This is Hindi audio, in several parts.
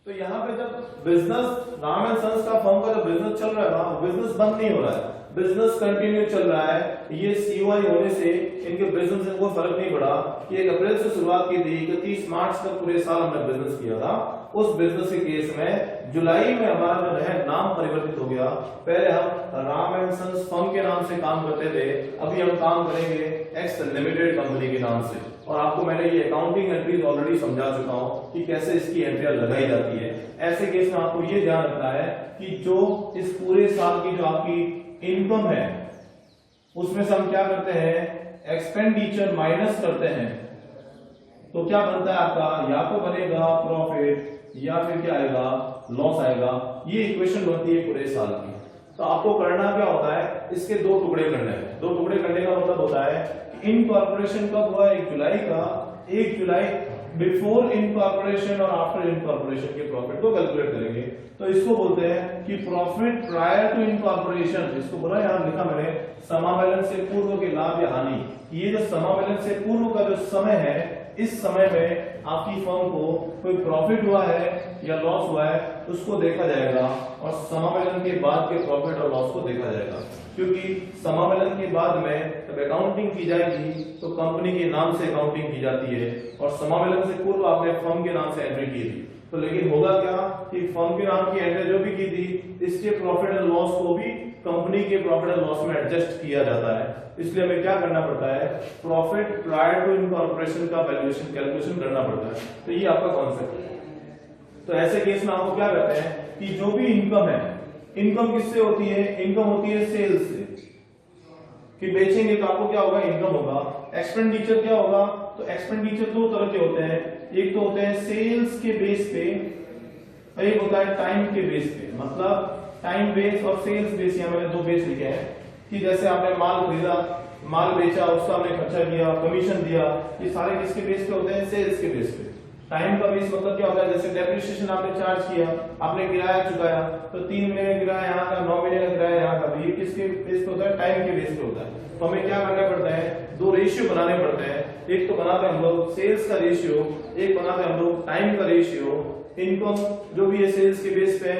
तो यहाँ पे जब बिजनेस राम एंड सन्स का फर्म का जो बिजनेस चल रहा है ना, बिजनेस बंद नहीं हो रहा है, बिजनेस कंटिन्यू चल रहा है। ये सीओआई होने से इनके बिजनेस में कोई फर्क नहीं पड़ा कि 1 अप्रैल से शुरुआत की थी, 31 मार्च तक पूरे साल हमने बिजनेस किया था। उस बिजनेस के केस में जुलाई में हमारा जो है नाम परिवर्तित हो गया। पहले हम राम एंड सन्स फर्म के नाम से काम करते थे, अभी हम काम करेंगे एक्स लिमिटेड कंपनी के नाम से। और आपको मैंने ये अकाउंटिंग एंट्रीज ऑलरेडी समझा चुका हूं कि कैसे इसकी एंट्रियां लगाई जाती है। ऐसे केस में आपको ये ध्यान रखना है कि जो इस पूरे साल की जो आपकी इनकम है उसमें से हम क्या करते हैं, एक्सपेंडिचर माइनस करते हैं, तो क्या बनता है आपका, या तो बनेगा प्रॉफिट या फिर क्या आएगा, लॉस आएगा। ये इक्वेशन बनती है पूरे साल की। तो आपको करना क्या होता है, इसके 2 टुकड़े करने हैं। 2 टुकड़े करने का मतलब होता है कि इनकॉर्पोरेशन कब हुआ, 1 जुलाई का, 1 जुलाई बिफोर इनकॉर्पोरेशन और आफ्टर इनकॉर्पोरेशन के प्रॉफिट को कैलकुलेट करेंगे। तो इसको बोलते हैं कि प्रॉफिट प्रायर टू इनकॉर्पोरेशन। इसको बोला, यहां लिखा मैंने, समावेलन से पूर्व के लाभ या हानि। ये जो समावेलन से पूर्व का जो समय है, इस समय में आपकी फर्म को कोई प्रॉफिट हुआ है या लॉस हुआ है उसको देखा जाएगा, और समावेलन के बाद के प्रॉफिट और लॉस को देखा जाएगा। क्योंकि समावेलन के बाद में जब अकाउंटिंग की जाएगी तो कंपनी के नाम से अकाउंटिंग की जाती है, और समावेलन से पूर्व आपने फर्म के नाम से एंट्री की थी। तो लेकिन होगा क्या कि फर्म के नाम की एंट्री जो भी की थी, इसके प्रॉफिट एंड लॉस को भी कंपनी के प्रॉफिट एंड लॉस में एडजस्ट किया जाता है। इसलिए हमें क्या करना पड़ता है, प्रॉफिट प्रायर टू इनकॉर्पोरेशन का वैल्यूएशन कैलकुलेशन करना पड़ता है। तो ये आपका कॉन्सेप्ट है। तो ऐसे केस में आपको क्या करते हैं कि जो भी इनकम है, इनकम किससे होती है, इनकम होती है सेल्स से। कि बेचेंगे तो आपको क्या होगा, इनकम होगा। एक्सपेंडिचर क्या होगा, तो एक्सपेंडिचर 2 तरह के होते हैं। एक तो होते हैं सेल्स के बेस पे, और एक होता है टाइम के बेस पे। मतलब टाइम बेस और सेल्स बेस, यहाँ मैंने 2 बेस लिखे हैं कि जैसे आपने माल खरीदा, माल बेचा, उसका आपने खर्चा किया, कमीशन दिया, ये सारे किसके बेस पे होते हैं, सेल्स के बेस पे। टाइम का बेस मतलब क्या होता है, जैसे डेप्रिसिएशन आपने चार्ज किया, आपने किराया चुकाया, तो 3 महीने का किराया यहाँ का, 9 महीने का किराया यहाँ का, ये किसके बेस पे होता है, टाइम के बेस पे होता है। तो हमें क्या करना पड़ता है, 2 रेशियो बनाने पड़ते हैं। एक तो बनाते हैं हम लोग सेल्स का रेशियो, एक बनाते हैं हम लोग टाइम का रेशियो। इनकम जो भी है सेल्स के बेस पे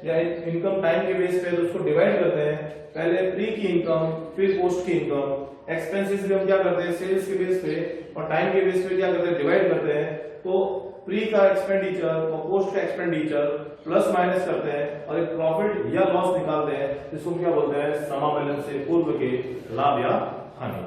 या इनकम टाइम के बेस पे, तो उसको डिवाइड करते हैं, पहले प्री की इनकम फिर पोस्ट की इनकम। एक्सपेंसेस भी हम क्या करते हैं, सेल्स के बेस पे और टाइम के बेस पे क्या करते हैं, डिवाइड करते हैं। तो प्री का एक्सपेंडिचर और पोस्ट का एक्सपेंडिचर प्लस माइनस करते हैं और एक प्रॉफिट या लॉस निकालते हैं, जिसको क्या बोलते हैं, समावेलन से पूर्व के लाभ या हानि।